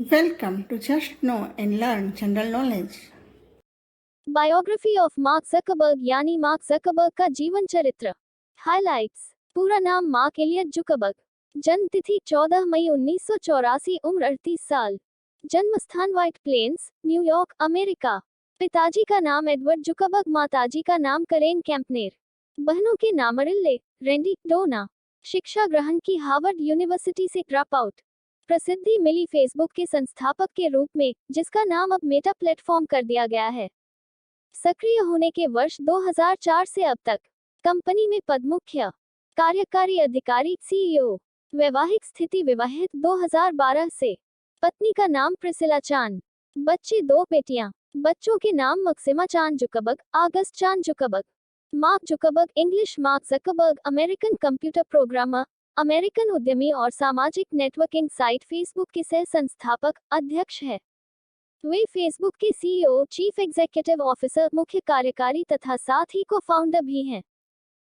Welcome to Just Know and Learn General Knowledge. Biography of mark Zuckerberg यानी mark Zuckerberg का जीवन चरित्र। Highlights. पूरा नाम मार्क एलियट ज़ुकरबर्ग। जन्म तिथि 14 मई 1984। उम्र 38 साल। जन्म स्थान व्हाइट प्लेन्स, न्यूयॉर्क, अमेरिका। पिताजी का नाम एडवर्ड ज़ुकरबर्ग, माताजी का नाम करेन कैंपनेर। बहनों के नाम अरिल्ले, रेंडी, डोना। शिक्षा ग्रहण की हार्वर्ड यूनिवर्सिटी से ड्रॉप आउट। प्रसिद्धि मिली फेसबुक के संस्थापक के रूप में, जिसका नाम अब मेटा प्लेटफॉर्म कर दिया गया है। सक्रिय होने के वर्ष 2004 से अब तक। कंपनी में पद मुख्य कार्यकारी अधिकारी सीईओ। वैवाहिक स्थिति विवाहित 2012 से। पत्नी का नाम प्रिसिला चान। बच्चे 2 बेटियां। बच्चों के नाम Maxima Chan Zuckerberg, August Chan Zuckerberg. Mark Zuckerberg English Mark Zuckerberg American computer programmer, American उद्यमी और सामाजिक नेटवर्किंग साइट फेसबुक के सह संस्थापक अध्यक्ष है। वे फेसबुक के सीईओ, चीफ एग्जीक्यूटिव ऑफिसर, मुख्य कार्यकारी तथा साथ ही को फाउंडर भी हैं।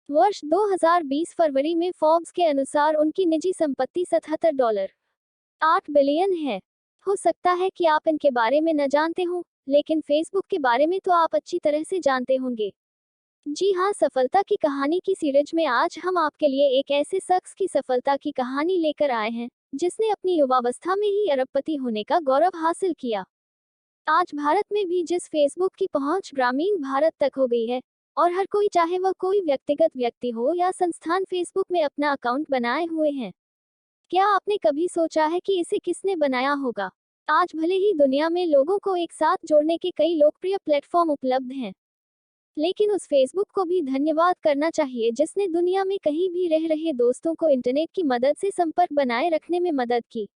वर्ष 2020 फरवरी में फोर्ब्स के अनुसार उनकी निजी संपत्ति $77.8 बिलियन है। हो सकता है कि आप इनके बारे में न जानते हो, लेकिन फेसबुक के बारे में तो आप अच्छी तरह से जानते होंगे। जी हाँ, सफलता की कहानी की सीरीज में आज हम आपके लिए एक ऐसे शख्स की सफलता की कहानी लेकर आए हैं, जिसने अपनी युवावस्था में ही अरबपति होने का गौरव हासिल किया। आज भारत में भी जिस फेसबुक की पहुंच ग्रामीण भारत तक हो गई है, और हर कोई, चाहे वह कोई व्यक्तिगत व्यक्ति हो या संस्थान, फेसबुक में अपना अकाउंट बनाए हुए हैं। क्या आपने कभी सोचा है कि इसे किसने बनाया होगा? आज भले ही दुनिया में लोगों को एक साथ जोड़ने के कई लोकप्रिय प्लेटफॉर्म उपलब्ध हैं, लेकिन उस फेसबुक को भी धन्यवाद करना चाहिए जिसने दुनिया में कहीं भी रह रहे दोस्तों को इंटरनेट की मदद से संपर्क बनाए रखने में मदद की।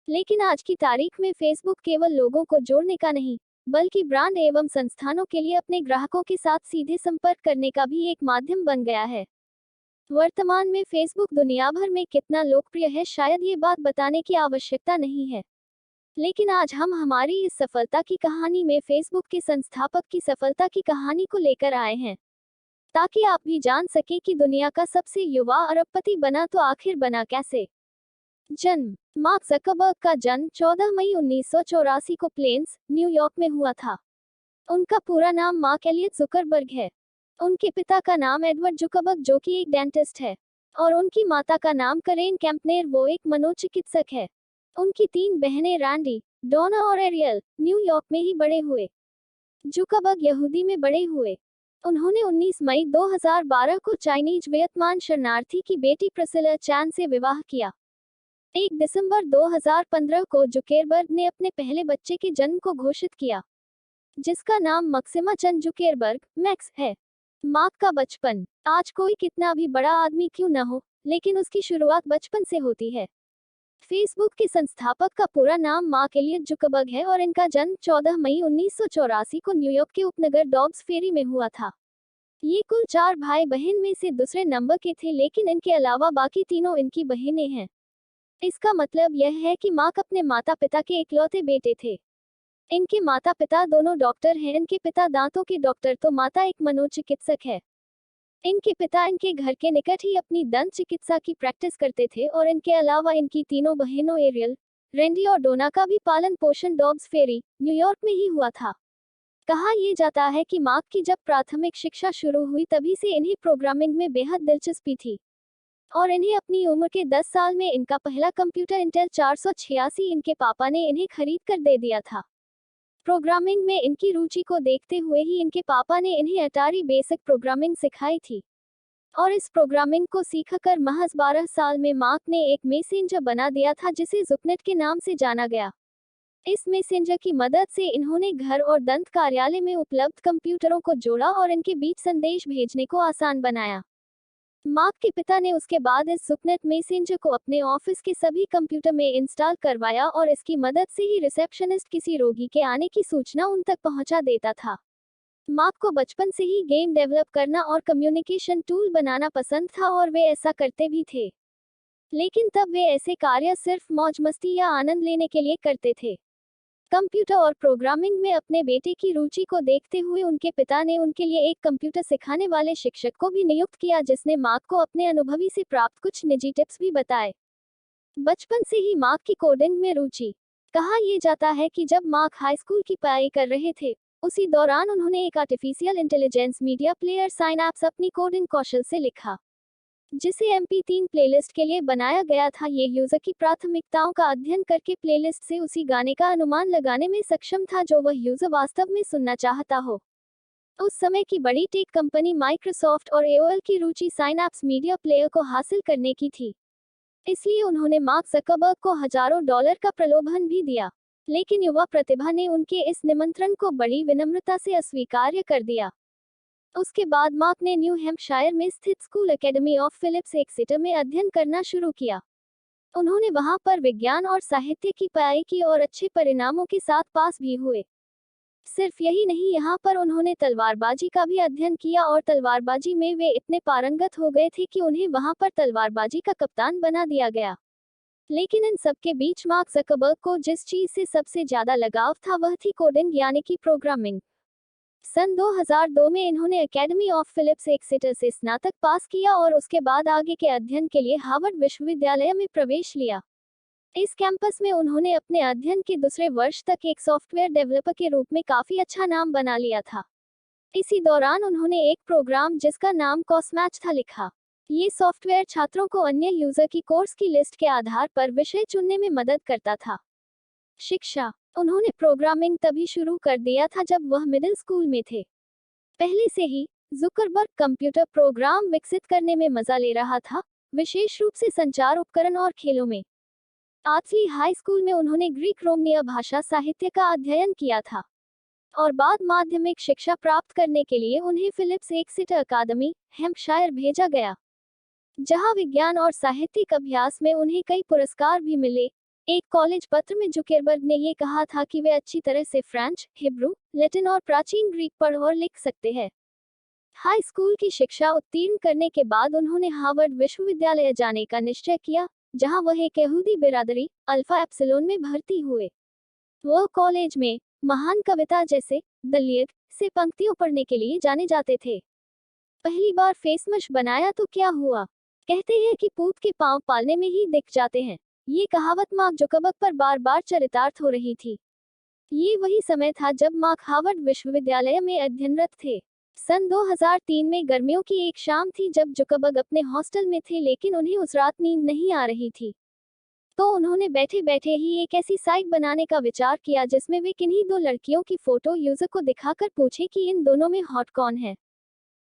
लेकिन आज की तारीख में फेसबुक केवल लोगों को जोड़ने का नहीं, बल्कि ब्रांड एवं संस्थानों के लिए अपने ग्राहकों के साथ सीधे संपर्क करने का भी एक माध्यम बन गया है। वर्तमान में फेसबुक दुनिया भर में कितना लोकप्रिय है, शायद ये बात बताने की आवश्यकता नहीं है। लेकिन आज हम हमारी इस सफलता की कहानी में फेसबुक के संस्थापक की सफलता की कहानी को लेकर आए हैं, ताकि आप भी जान सके कि दुनिया का सबसे युवा अरबपति बना तो आखिर बना कैसे। जन्म। मार्क ज़करबर्ग का जन्म 14 मई 1984 को प्लेन्स, न्यूयॉर्क में हुआ था। उनका पूरा नाम मार्क एलियट ज़ुकरबर्ग है। उनके पिता का नाम एडवर्ड ज़ुकरबर्ग, जो कि एक डेंटिस्ट है, और उनकी माता का नाम करेन कैंपनेर, वो एक मनोचिकित्सक है। उनकी 3 बहनें रैंडी, डोना और एरियल न्यूयॉर्क में ही बड़े हुए। ज़ुकरबर्ग यहूदी में बड़े हुए। उन्होंने 19 मई 2012 को चाइनीज वियतनाम शरणार्थी की बेटी प्रिसिला चान से विवाह किया। 1 दिसंबर 2015 को ज़ुकेरबर्ग ने अपने पहले बच्चे के जन्म को घोषित किया, जिसका नाम मक्सिमा चन ज़ुकेरबर्ग, मैक्स है। मार्क का बचपन। आज कोई कितना भी बड़ा आदमी क्यों न हो, लेकिन उसकी शुरुआत बचपन से होती है। फेसबुक के संस्थापक का पूरा नाम मार्क एलियट ज़ुकरबर्ग है और इनका जन्म 14 मई 1984 को न्यूयॉर्क के उपनगर डॉब्स फेरी में हुआ था। ये कुल 4 भाई बहन में से दूसरे नंबर के थे, लेकिन इनके अलावा बाकी तीनों इनकी बहनें हैं। इसका मतलब यह है कि मार्क अपने माता पिता के इकलौते बेटे थे। इनके माता पिता दोनों डॉक्टर हैं। इनके पिता दांतों के डॉक्टर तो माता एक मनोचिकित्सक है। इनके पिता इनके घर के निकट ही अपनी दंत चिकित्सा की प्रैक्टिस करते थे और इनके अलावा इनकी तीनों बहनों एरियल, रेंडी और डोना का भी पालन पोषण डॉब्स फेरी, न्यूयॉर्क में ही हुआ था। कहा यह जाता है कि मार्क की जब प्राथमिक शिक्षा शुरू हुई तभी से इन्हें प्रोग्रामिंग में बेहद दिलचस्पी थी, और इन्हें अपनी उम्र के 10 साल में इनका पहला कंप्यूटर इंटेल 486 इनके पापा ने इन्हें खरीद कर दे दिया था। प्रोग्रामिंग में इनकी रुचि को देखते हुए ही इनके पापा ने इन्हें अटारी बेसिक प्रोग्रामिंग सिखाई थी, और इस प्रोग्रामिंग को सीखकर महज 12 साल में मार्क ने एक मैसेंजर बना दिया था जिसे ज़ुकनेट के नाम से जाना गया। इस मैसेंजर की मदद से इन्होंने घर और दंत कार्यालय में उपलब्ध कंप्यूटरों को जोड़ा और इनके बीच संदेश भेजने को आसान बनाया। मार्क के पिता ने उसके बाद इस ज़ुकनेट मैसेंजर को अपने ऑफिस के सभी कंप्यूटर में इंस्टॉल करवाया और इसकी मदद से ही रिसेप्शनिस्ट किसी रोगी के आने की सूचना उन तक पहुंचा देता था। मार्क को बचपन से ही गेम डेवलप करना और कम्युनिकेशन टूल बनाना पसंद था और वे ऐसा करते भी थे, लेकिन तब वे ऐसे कार्य सिर्फ मौज मस्ती या आनंद लेने के लिए करते थे। कंप्यूटर और प्रोग्रामिंग में अपने बेटे की रुचि को देखते हुए उनके पिता ने उनके लिए एक कंप्यूटर सिखाने वाले शिक्षक को भी नियुक्त किया, जिसने मार्क को अपने अनुभवी से प्राप्त कुछ निजी टिप्स भी बताए। बचपन से ही मार्क की कोडिंग में रुचि। कहा यह जाता है कि जब मार्क हाई स्कूल की पढ़ाई कर रहे थे, उसी दौरान उन्होंने एक artificial intelligence media player synapse अपनी कोडिंग कौशल से लिखा, जिसे MP3 प्लेलिस्ट के लिए बनाया गया था। ये यूजर की प्राथमिकताओं का अध्ययन करके प्लेलिस्ट से उसी गाने का अनुमान लगाने में सक्षम था जो वह यूजर वास्तव में सुनना चाहता हो। उस समय की बड़ी टेक कंपनी माइक्रोसॉफ्ट और AOL की रुचि साइनैप्स मीडिया प्लेयर को हासिल करने की थी, इसलिए उन्होंने मार्क ज़करबर्ग को हजारों डॉलर का प्रलोभन भी दिया, लेकिन युवा प्रतिभा ने उनके इस निमंत्रण को बड़ी विनम्रता से अस्वीकार कर दिया। उसके बाद मार्क ने न्यू हैम्पशायर में स्थित school Academy of Phillips Exeter में अध्ययन करना शुरू किया। उन्होंने वहां पर विज्ञान और साहित्य की पढ़ाई की और अच्छे परिणामों के साथ पास भी हुए। सिर्फ यही नहीं, यहाँ पर उन्होंने तलवारबाजी का भी अध्ययन किया और तलवारबाजी में वे इतने पारंगत हो गए थे कि उन्हें वहां पर तलवारबाजी का कप्तान बना दिया गया। लेकिन इन सब के बीच मार्क ज़करबर्ग को जिस चीज से सबसे ज्यादा लगाव था वह थी कोडिंग यानी कि प्रोग्रामिंग। सन 2002 में इन्होंने एकेडमी ऑफ फिलिप्स एक्सेटर से स्नातक पास किया और उसके बाद आगे के अध्ययन के लिए हार्वर्ड विश्वविद्यालय में प्रवेश लिया। इस कैंपस में उन्होंने अपने अध्ययन के दूसरे वर्ष तक एक सॉफ्टवेयर डेवलपर के रूप में काफी अच्छा नाम बना लिया था। इसी दौरान उन्होंने एक प्रोग्राम जिसका नाम कॉसमैच था लिखा। ये सॉफ्टवेयर छात्रों को अन्य यूजर की कोर्स की लिस्ट के आधार पर विषय चुनने में मदद करता था। शिक्षा। उन्होंने प्रोग्रामिंग तभी शुरू कर दिया था जब वह मिडिल स्कूल में थे। पहले से ही ज़ुकरबर्ग कंप्यूटर प्रोग्राम विकसित करने में मजा ले रहा था, विशेष रूप से संचार उपकरण और खेलों में। आठवीं हाई स्कूल में उन्होंने ग्रीक रोमनीय भाषा साहित्य का अध्ययन किया था और बाद माध्यमिक शिक्षा प्राप्त करने के लिए उन्हें फिलिप्स एक्सेटर अकादमी, हैम्पशायर भेजा गया, जहां विज्ञान और साहित्यिक अभ्यास में उन्हें कई पुरस्कार भी मिले। एक कॉलेज पत्र में ज़ुकरबर्ग ने यह कहा था कि वे अच्छी तरह से फ्रेंच, हिब्रू, लैटिन और प्राचीन ग्रीक पढ़ और लिख सकते हैं। हाई स्कूल की शिक्षा उत्तीर्ण करने के बाद उन्होंने हार्वर्ड विश्वविद्यालय जाने का निश्चय किया, जहां वह एक यहूदी बिरादरी, अल्फा एप्सिलॉन में भर्ती हुए। वह कॉलेज में महान कविता जैसे द इलियड से पंक्तियों पढ़ने के लिए जाने जाते थे। पहली बार फेसमश बनाया तो क्या हुआ? कहते हैं कि पूत के पांव पालने में ही दिख जाते हैं। ये कहावत मार्क ज़करबर्ग पर बार बार चरितार्थ हो रही थी। ये वही समय था जब मार्क हार्वर्ड विश्वविद्यालय में अध्ययनरत थे। सन 2003 में गर्मियों की एक शाम थी जब ज़करबर्ग अपने हॉस्टल में थे, लेकिन उन्हें उस रात नींद नहीं आ रही थी। तो उन्होंने बैठे बैठे ही एक ऐसी साइट बनाने का विचार किया जिसमें वे किन्हीं दो लड़कियों की फोटो यूजर को दिखाकर पूछे कि इन दोनों में हॉट कौन है।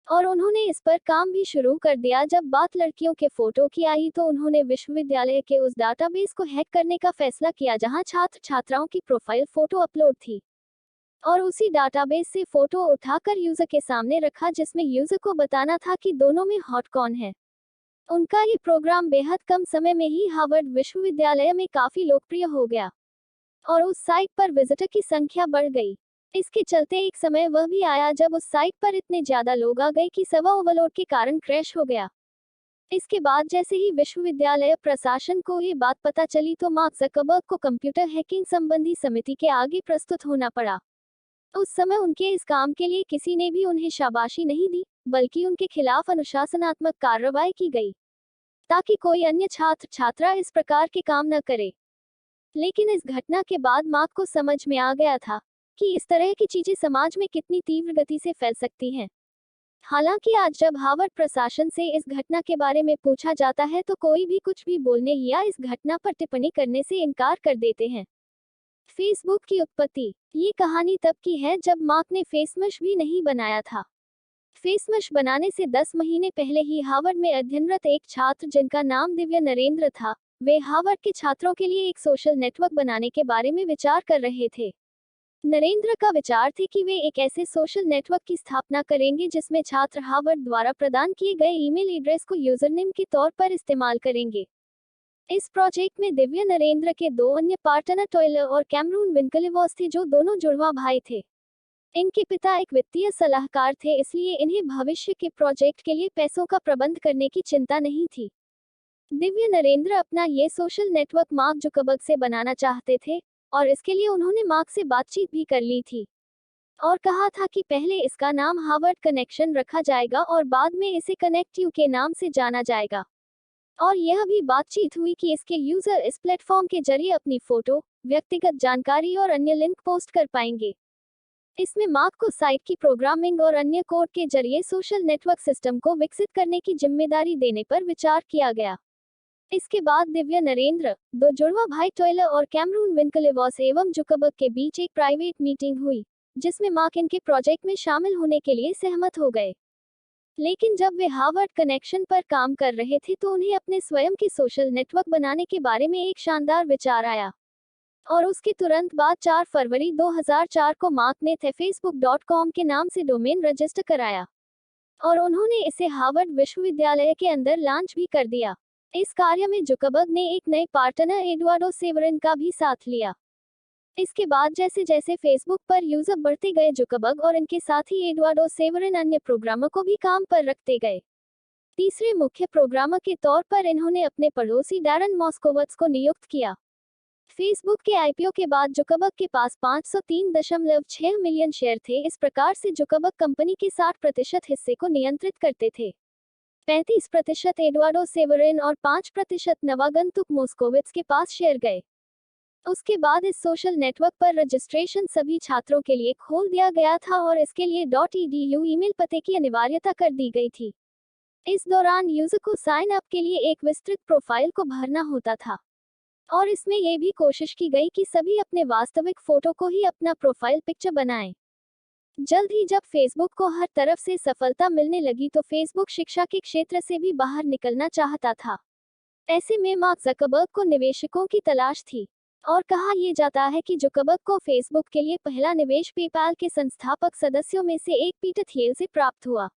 और उन्होंने इस पर काम भी शुरू कर दिया। जब बात लड़कियों के फोटो की आई तो उन्होंने विश्वविद्यालय के उस डाटाबेस को हैक करने का फैसला किया जहां छात्र छात्राओं की प्रोफाइल फोटो अपलोड थी, और उसी डाटाबेस से फोटो उठाकर यूजर के सामने रखा जिसमें यूजर को बताना था कि दोनों में हॉट कौन है। उनका ये प्रोग्राम बेहद कम समय में ही हार्वर्ड विश्वविद्यालय में काफी लोकप्रिय हो गया और उस साइट पर विजिटर की संख्या बढ़ गई। इसके चलते एक समय वह भी आया जब उस साइट पर इतने ज्यादा लोग आ गए कि सर्वर ओवरलोड के कारण क्रैश हो गया। इसके बाद जैसे ही विश्वविद्यालय प्रशासन को ये बात पता चली तो मार्क ज़करबर्ग को कंप्यूटर हैकिंग संबंधी समिति के आगे प्रस्तुत होना पड़ा। उस समय उनके इस काम के लिए किसी ने भी उन्हें शाबाशी नहीं दी, बल्कि उनके खिलाफ अनुशासनात्मक कार्रवाई की गई ताकि कोई अन्य छात्र छात्रा इस प्रकार के काम न करे। लेकिन इस घटना के बाद मार्क को समझ में आ गया था कि इस तरह की चीजें समाज में कितनी तीव्र गति से फैल सकती हैं। हालांकि आज जब हार्वर्ड प्रशासन से इस घटना के बारे में पूछा जाता है तो कोई भी कुछ भी बोलने या इस घटना पर टिप्पणी करने से इनकार कर देते हैं। फेसबुक की उत्पत्ति। ये कहानी तब की है जब मार्क ने फेसमश भी नहीं बनाया था। फेसमश बनाने से 10 महीने पहले ही हार्वर्ड में अध्ययनरत एक छात्र जिनका नाम दिव्य नरेंद्र था, वे हार्वर्ड के छात्रों के लिए एक सोशल नेटवर्क बनाने के बारे में विचार कर रहे थे। नरेंद्र का विचार थे कि वे एक ऐसे सोशल नेटवर्क की स्थापना करेंगे जिसमें छात्र हार्वर्ड द्वारा प्रदान किए गए ईमेल एड्रेस को यूजरनेम के तौर पर इस्तेमाल करेंगे। इस प्रोजेक्ट में दिव्य नरेंद्र के दो अन्य पार्टनर टॉयलर और कैमरून विंकलेवॉस थे, जो दोनों जुड़वा भाई थे। इनके पिता एक वित्तीय सलाहकार थे, इसलिए इन्हें भविष्य के प्रोजेक्ट के लिए पैसों का प्रबंध करने की चिंता नहीं थी। दिव्य नरेंद्र अपना ये सोशल नेटवर्क मार्क ज़करबर्ग से बनाना चाहते थे और इसके लिए उन्होंने मार्क से बातचीत भी कर ली थी और कहा था कि पहले इसका नाम हार्वर्ड कनेक्शन रखा जाएगा और बाद में इसे कनेक्ट यू के नाम से जाना जाएगा। और यह भी बातचीत हुई कि इसके यूजर इस प्लेटफॉर्म के जरिए अपनी फोटो, व्यक्तिगत जानकारी और अन्य लिंक पोस्ट कर पाएंगे। इसमें मार्क को साइट की प्रोग्रामिंग और अन्य कोड के जरिए सोशल नेटवर्क सिस्टम को विकसित करने की जिम्मेदारी देने पर विचार किया गया। इसके बाद दिव्या नरेंद्र, दो जुड़वा भाई टॉयलर और कैमरून विंकलेवॉस एवं जुकरबर्ग के बीच एक प्राइवेट मीटिंग हुई, जिसमें मार्क इनके प्रोजेक्ट में शामिल होने के लिए सहमत हो गए। लेकिन जब वे हार्वर्ड कनेक्शन पर काम कर रहे थे तो उन्हें अपने स्वयं के सोशल नेटवर्क बनाने के बारे में एक शानदार विचार आया। और उसके तुरंत बाद 4 फरवरी 2004 को मार्क ने facebook.com के नाम से डोमेन रजिस्टर कराया और उन्होंने इसे हार्वर्ड विश्वविद्यालय के अंदर लॉन्च भी कर दिया। इस कार्य में जुकरबर्ग ने एक नए पार्टनर एडुआर्डो सेवरिन का भी साथ लिया। इसके बाद जैसे जैसे फेसबुक पर यूजर बढ़ते गए, जुकरबर्ग और इनके साथी एडुआर्डो सेवरिन अन्य प्रोग्रामर को भी काम पर रखते गए। तीसरे मुख्य प्रोग्रामर के तौर पर इन्होंने अपने पड़ोसी डैरन मॉस्कोविट्ज को नियुक्त किया। फेसबुक के आईपीओ के बाद जुकरबर्ग के पास 503.6 मिलियन शेयर थे। इस प्रकार से जुकरबर्ग कंपनी के 60% हिस्से को नियंत्रित करते थे। 35% एडुआर्डो सेवरिन और 5% नवागंतुक मोस्कोविट्ज के पास शेयर गए। उसके बाद इस सोशल नेटवर्क पर रजिस्ट्रेशन सभी छात्रों के लिए खोल दिया गया था और इसके लिए .edu ईमेल पते की अनिवार्यता कर दी गई थी। इस दौरान यूजर को साइन अप के लिए एक विस्तृत प्रोफाइल को भरना होता था और इसमें यह भी कोशिश की गई कि सभी अपने वास्तविक फोटो को ही अपना प्रोफाइल पिक्चर बनाएं। जल्द ही जब फेसबुक को हर तरफ से सफलता मिलने लगी तो फेसबुक शिक्षा के क्षेत्र से भी बाहर निकलना चाहता था। ऐसे में मार्क जकरबर्ग को निवेशकों की तलाश थी और कहा यह जाता है कि जुकरबर्ग को फेसबुक के लिए पहला निवेश पेपाल के संस्थापक सदस्यों में से एक पीटर थियल से प्राप्त हुआ।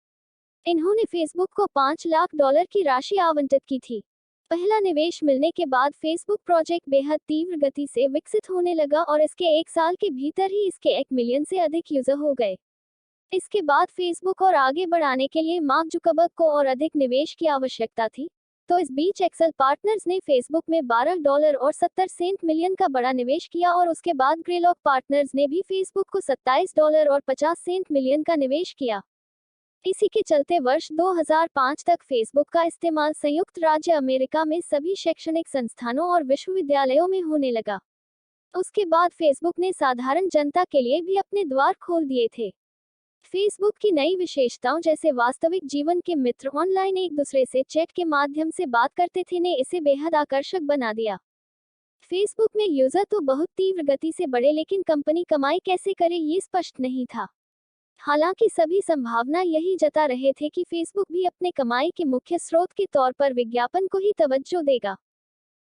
इन्होंने फेसबुक को $5 लाख की राशि आवंटित की थी। पहला निवेश मिलने के बाद फेसबुक प्रोजेक्ट बेहद तीव्र गति से विकसित होने लगा और इसके 1 साल के भीतर ही इसके 1 मिलियन से अधिक यूजर हो गए। इसके बाद फेसबुक और आगे बढ़ाने के लिए मार्क जुकरबर्ग को और अधिक निवेश की आवश्यकता थी, तो इस बीच एक्सेल पार्टनर्स ने फेसबुक में $12 और 70 मिलियन का बड़ा निवेश किया और उसके बाद ग्रेलॉक पार्टनर्स ने भी फेसबुक को $27 और 50 मिलियन का निवेश किया। इसी के चलते वर्ष 2005 तक फेसबुक का इस्तेमाल संयुक्त राज्य अमेरिका में सभी शैक्षणिक संस्थानों और विश्वविद्यालयों में होने लगा। उसके बाद फेसबुक ने साधारण जनता के लिए भी अपने द्वार खोल दिए थे। फेसबुक की नई विशेषताओं जैसे वास्तविक जीवन के मित्र ऑनलाइन एक दूसरे से चैट के माध्यम से बात करते थे ने इसे बेहद आकर्षक बना दिया। फेसबुक में यूजर तो बहुत तीव्र गति से बढ़े, लेकिन कंपनी कमाई कैसे करे ये स्पष्ट नहीं था। हालांकि सभी संभावना यही जता रहे थे कि फेसबुक भी अपने कमाई के मुख्य स्रोत के तौर पर विज्ञापन को ही तवज्जो देगा।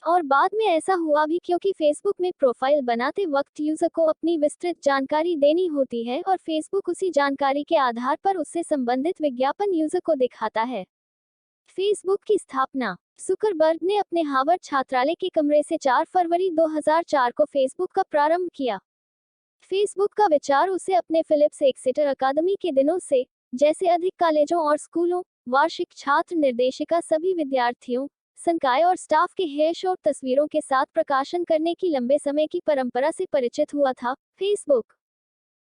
और बाद में ऐसा हुआ भी, क्योंकि फेसबुक में प्रोफाइल बनाते वक्त यूजर को अपनी विस्तृत जानकारी देनी होती है और फेसबुक उसी जानकारी के आधार पर उससे संबंधित विज्ञापन यूजर को दिखाता है। फेसबुक की स्थापना जुकरबर्ग ने अपने हार्वर्ड छात्रालय के कमरे से 4 फरवरी 2004 को फेसबुक का प्रारंभ किया। फेसबुक का विचार उसे अपने फिलिप्स एक्सेटर अकादमी के दिनों से, जैसे अधिक कॉलेजों और स्कूलों, वार्षिक छात्र निर्देशिका, सभी विद्यार्थियों, संकाय और स्टाफ के हेयरशो और तस्वीरों के साथ प्रकाशन करने की लंबे समय की परंपरा से परिचित हुआ था। फेसबुक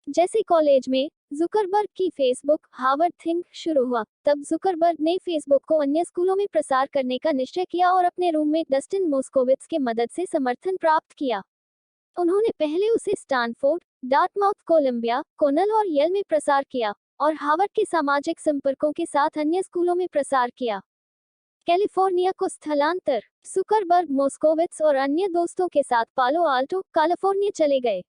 जैसे कॉलेज में जुकरबर्ग की फेसबुक हार्वर्ड थिंक शुरू हुआ, तब जुकरबर्ग ने फेसबुक को अन्य स्कूलों में प्रसार करने का निश्चय किया और अपने रूममेट डस्टिन मोस्कोविट्ज के मदद से समर्थन प्राप्त किया। उन्होंने पहले उसे स्टैनफोर्ड, डार्टमाउथ, कोलंबिया, कोर्नेल और येल में प्रसार किया और हार्वर्ड के सामाजिक संपर्कों के साथ अन्य स्कूलों में प्रसार किया। कैलिफोर्निया को स्थलांतर जुकरबर्ग मोस्कोविट्ज और अन्य दोस्तों के साथ पालो आल्टो, कैलिफोर्निया चले गए।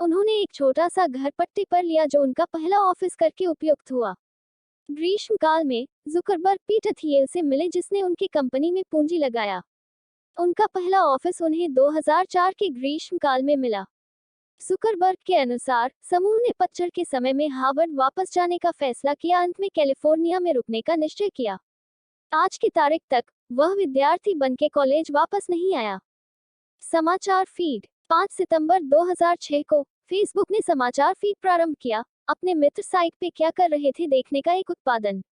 उन्होंने एक छोटा सा घर पट्टे पर लिया जो उनका पहला ऑफिस करके उपयुक्त हुआ। ग्रीष्मकाल में जुकरबर्ग पीटर थियल से मिले, जिसने उनकी कंपनी में पूंजी लगाया। उनका पहला ऑफिस उन्हें 2004 के ग्रीष्मकाल में मिला। जुकरबर्ग के अनुसार समूह ने पतझड़ के समय में हार्वर्ड वापस जाने का फैसला किया, अंत में कैलिफोर्निया में रुकने का निश्चय किया। आज की तारीख तक वह विद्यार्थी बनके कॉलेज वापस नहीं आया। समाचार फीड 5 सितंबर 2006 को फेसबुक ने समाचार फीड प्रारंभ किया, अपने मित्र साइट पे क्या कर रहे थे देखने का एक उत्पादन।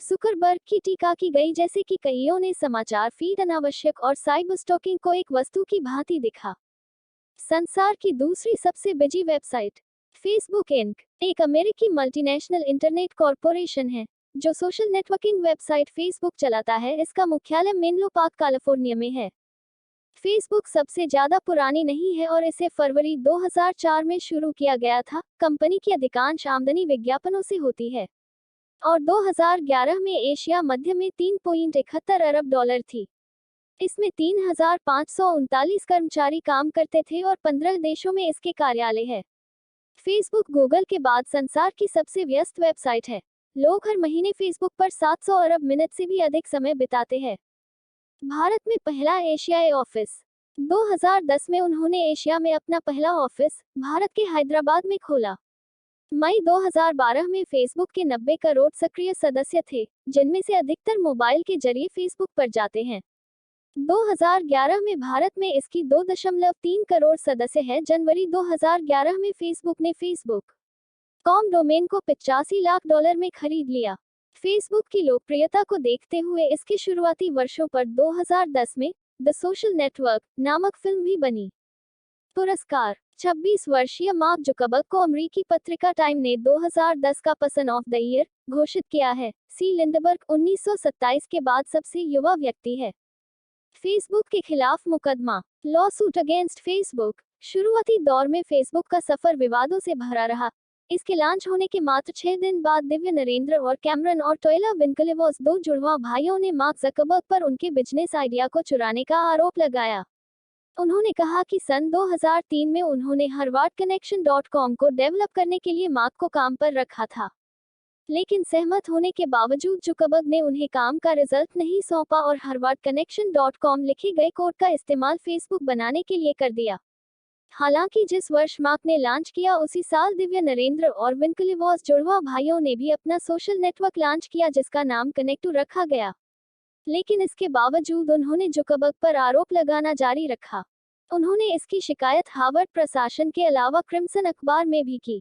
जुकरबर्ग की टीका की गई, जैसे कि कईयों ने समाचार फीड अनावश्यक और साइबर स्टॉकिंग को एक वस्तु की भांति दिखा। संसार की दूसरी सबसे बिजी वेबसाइट फेसबुक इंक एक अमेरिकी मल्टीनेशनल इंटरनेट कॉरपोरेशन है जो सोशल नेटवर्किंग वेबसाइट फेसबुक चलाता है, इसका मुख्यालय मेनलो पार्क, कैलिफोर्निया में है। फेसबुक सबसे ज्यादा पुरानी नहीं है और इसे फरवरी 2004 में शुरू किया गया था। कंपनी की अधिकांश आमदनी विज्ञापनों से होती है और 2011 में एशिया मध्य में 3.71 अरब डॉलर थी। इसमें 3,539 कर्मचारी काम करते थे और 15 देशों में इसके कार्यालय है। फेसबुक गूगल के बाद संसार की सबसे व्यस्त वेबसाइट है। लोग हर महीने फेसबुक पर 700 अरब मिनट से भी अधिक समय बिताते हैं। भारत में पहला एशियाई ऑफिस। 2010 में उन्होंने एशिया में अपना पहला ऑफिस भारत के हैदराबाद में खोला। मई 2012 में फेसबुक के 90 करोड़ सक्रिय सदस्य थे, जिनमें से अधिकतर मोबाइल के जरिए फेसबुक पर जाते हैं। 2011 में भारत में इसकी 2.3 करोड़ सदस्य हैं। जनवरी 2011 में फेसबुक ने facebook.com डोमेन को $85 लाख में खरीद लिया। फेसबुक की लोकप्रियता को देखते हुए इसके शुरुआती वर्षों पर 2010 में द सोशल नेटवर्क नामक फिल्म भी बनी। पुरस्कार। 26 वर्षीय मार्क जुकरबर्ग को अमेरिकी पत्रिका टाइम ने 2010 का पर्सन ऑफ द ईयर घोषित किया है। सी लिंडबर्ग 1927 के बाद सबसे युवा व्यक्ति है। फेसबुक के खिलाफ मुकदमा। Law suit against Facebook. शुरुआती दौर में फेसबुक का सफर विवादों से भरा रहा। इसके लॉन्च होने के मात्र 6 दिन बाद दिव्या नरेंद्र और कैमरन और टोयला विंकलेवॉस, दो जुड़वा भाइयों ने मार्क जकरबर्ग पर उनके बिजनेस आइडिया को चुराने का आरोप लगाया। उन्होंने कहा कि सन 2003 में उन्होंने harvardconnection.com को डेवलप करने के लिए मार्क को काम पर रखा था, लेकिन सहमत होने के बावजूद जुकरबर्ग ने उन्हें काम का रिजल्ट नहीं सौंपा और harvardconnection.com लिखे गए कोड का इस्तेमाल फेसबुक बनाने के लिए कर दिया। हालांकि जिस वर्ष मार्क ने लॉन्च किया, उसी साल दिव्या नरेंद्र और विंकलेवॉस जुड़वा भाइयों ने भी अपना सोशल नेटवर्क लॉन्च किया, जिसका नाम कनेक्टू रखा गया। लेकिन इसके बावजूद उन्होंने जुकरबर्ग पर आरोप लगाना जारी रखा। उन्होंने इसकी शिकायत हार्वर्ड प्रशासन के अलावा क्रिम्सन अखबार में भी की।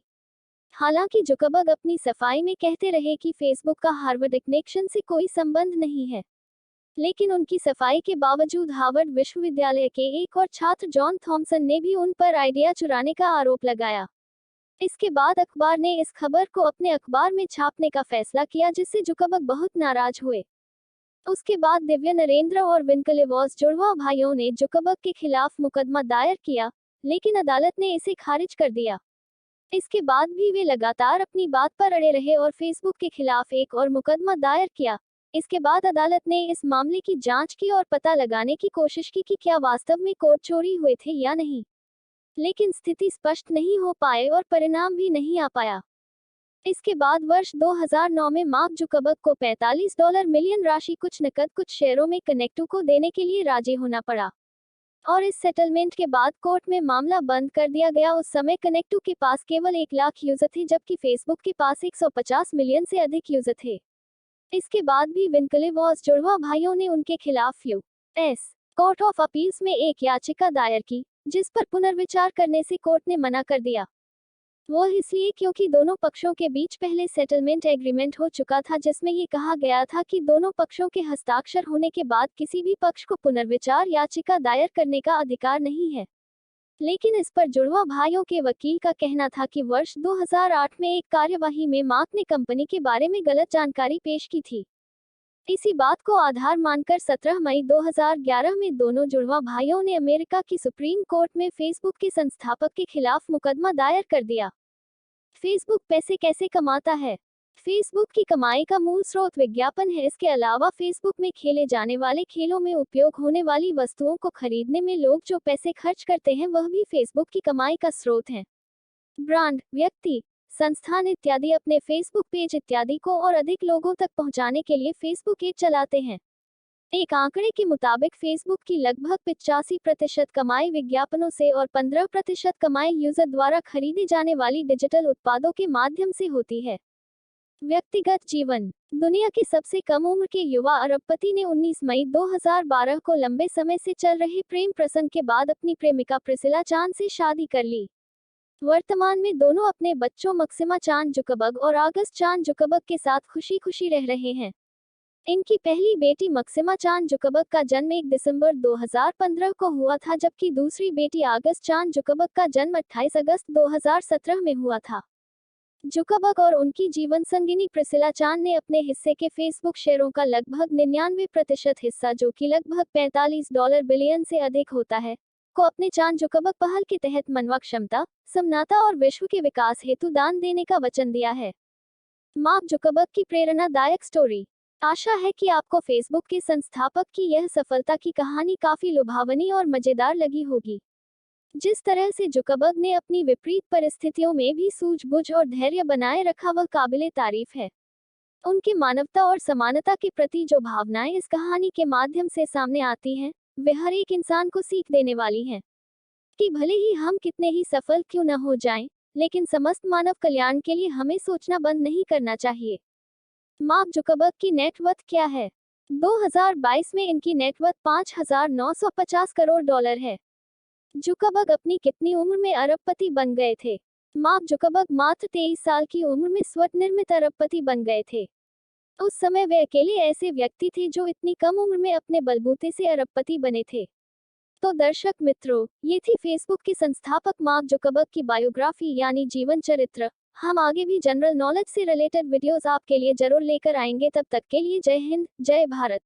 हालांकि जुकरबर्ग अपनी सफाई में कहते रहे कि फेसबुक का हार्वर्ड कनेक्शन से कोई संबंध नहीं है, लेकिन उनकी सफाई के बावजूद हार्वर्ड विश्वविद्यालय के एक और छात्र जॉन थॉमसन ने भी उन पर आइडिया चुराने का आरोप लगाया। इसके बाद अखबार ने इस खबर को अपने अखबार में छापने का फैसला किया, जिससे जुकरबर्ग बहुत नाराज हुए। उसके बाद दिव्या नरेंद्र और विंकलेवॉस जुड़वा भाइयों ने जुकरबर्ग के खिलाफ मुकदमा दायर किया, लेकिन अदालत ने इसे खारिज कर दिया। इसके बाद भी वे लगातार अपनी बात पर अड़े रहे और फेसबुक के खिलाफ एक और मुकदमा दायर किया। इसके बाद अदालत ने इस मामले की जांच की और पता लगाने की कोशिश की कि क्या वास्तव में कोड चोरी हुए थे या नहीं, लेकिन स्थिति स्पष्ट नहीं हो पाए और परिणाम भी नहीं आ पाया। इसके बाद वर्ष 2009 में मार्क जुकरबर्ग को $45 मिलियन राशि, कुछ नकद कुछ शेयरों में कनेक्टू को देने के लिए राजी होना पड़ा और इस सेटलमेंट के बाद कोर्ट में मामला बंद कर दिया गया। उस समय कनेक्टू के पास केवल 1 लाख यूजर थे, जबकि फेसबुक के पास 150 मिलियन से अधिक यूजर थे। इसके बाद भी विंकलेवॉस जुड़वा भाइयों ने उनके खिलाफ यूएस कोर्ट ऑफ अपील्स में एक याचिका दायर की, जिस पर पुनर्विचार करने से कोर्ट ने मना कर दिया। वो इसलिए क्योंकि दोनों पक्षों के बीच पहले सेटलमेंट एग्रीमेंट हो चुका था, जिसमें ये कहा गया था कि दोनों पक्षों के हस्ताक्षर होने के बाद किसी भी पक्ष को पुनर्विचार याचिका दायर करने का अधिकार नहीं है। लेकिन इस पर जुड़वा भाइयों के वकील का कहना था कि वर्ष 2008 में एक कार्यवाही में मार्क ने कंपनी के बारे में गलत जानकारी पेश की थी। इसी बात को आधार मानकर 17 मई 2011 में दोनों जुड़वा भाइयों ने अमेरिका की सुप्रीम कोर्ट में फेसबुक के संस्थापक के खिलाफ मुकदमा दायर कर दिया। फेसबुक पैसे कैसे कमाता है? फेसबुक की कमाई का मूल स्रोत विज्ञापन है। इसके अलावा फेसबुक में खेले जाने वाले खेलों में उपयोग होने वाली वस्तुओं को खरीदने में लोग जो पैसे खर्च करते हैं, वह भी फेसबुक की कमाई का स्रोत हैं। ब्रांड, व्यक्ति, संस्थान इत्यादि अपने फेसबुक पेज इत्यादि को और अधिक लोगों तक पहुंचाने के लिए फेसबुक ऐड चलाते हैं। एक आंकड़े के मुताबिक फेसबुक की लगभग 85% कमाई विज्ञापनों से और 15% कमाई यूजर द्वारा खरीदी जाने वाली डिजिटल उत्पादों के माध्यम से होती है। व्यक्तिगत जीवन। दुनिया के सबसे कम उम्र के युवा अरबपति ने 19 मई 2012 को लंबे समय से चल रहे प्रेम प्रसंग के बाद अपनी प्रेमिका प्रिसिला चान से शादी कर ली। वर्तमान में दोनों अपने बच्चों मक्सिमा चान जुकरबर्ग और अगस्ट चान जुकरबर्ग के साथ खुशी खुशी रह रहे हैं। इनकी पहली बेटी मक्सिमा चान जुकरबर्ग का जन्म 1 दिसंबर 2015 को हुआ था, जबकि दूसरी बेटी अगस्ट चान जुकरबर्ग का जन्म 28 अगस्त 2017 में हुआ था। जुकरबर्ग और उनकी जीवन संगिनी प्रिसिला चान ने अपने हिस्से के फेसबुक शेयरों का लगभग 99% हिस्सा, जो कि लगभग $45 बिलियन से अधिक होता है, को अपने चान जुकरबर्ग पहल के तहत मानव क्षमता, समानता और विश्व के विकास हेतु दान देने का वचन दिया है। मार्क जुकरबर्ग की प्रेरणादायक स्टोरी। आशा है कि आपको फेसबुक के संस्थापक की यह सफलता की कहानी काफी लुभावनी और मजेदार लगी होगी। जिस तरह से जुकरबर्ग ने अपनी विपरीत परिस्थितियों में भी सूझबूझ और धैर्य बनाए रखा, वह काबिले तारीफ है। उनकी मानवता और समानता के प्रति जो भावनाएं इस कहानी के माध्यम से सामने आती हैं, वे हर एक इंसान को सीख देने वाली हैं कि भले ही हम कितने ही सफल क्यों न हो जाएं, लेकिन समस्त मानव कल्याण के लिए हमें सोचना बंद नहीं करना चाहिए। मार्क जुकरबर्ग की नेटवर्थ क्या है? 2022 में इनकी नेटवर्थ $5,950 करोड़ है। जुकरबर्ग अपनी कितनी उम्र में अरबपति बन गए थे? मार्क जुकरबर्ग मात्र 23 साल की उम्र में स्वनिर्मित अरबपति बन गए थे। उस समय वे अकेले ऐसे व्यक्ति थे जो इतनी कम उम्र में अपने बलबूते से अरबपति बने थे। तो दर्शक मित्रों, ये थी फेसबुक के संस्थापक मार्क जुकरबर्ग की बायोग्राफी यानी जीवन चरित्र। हम आगे भी जनरल नॉलेज से रिलेटेड वीडियोस आपके लिए जरूर लेकर आएंगे। तब तक के लिए जय हिंद, जय भारत।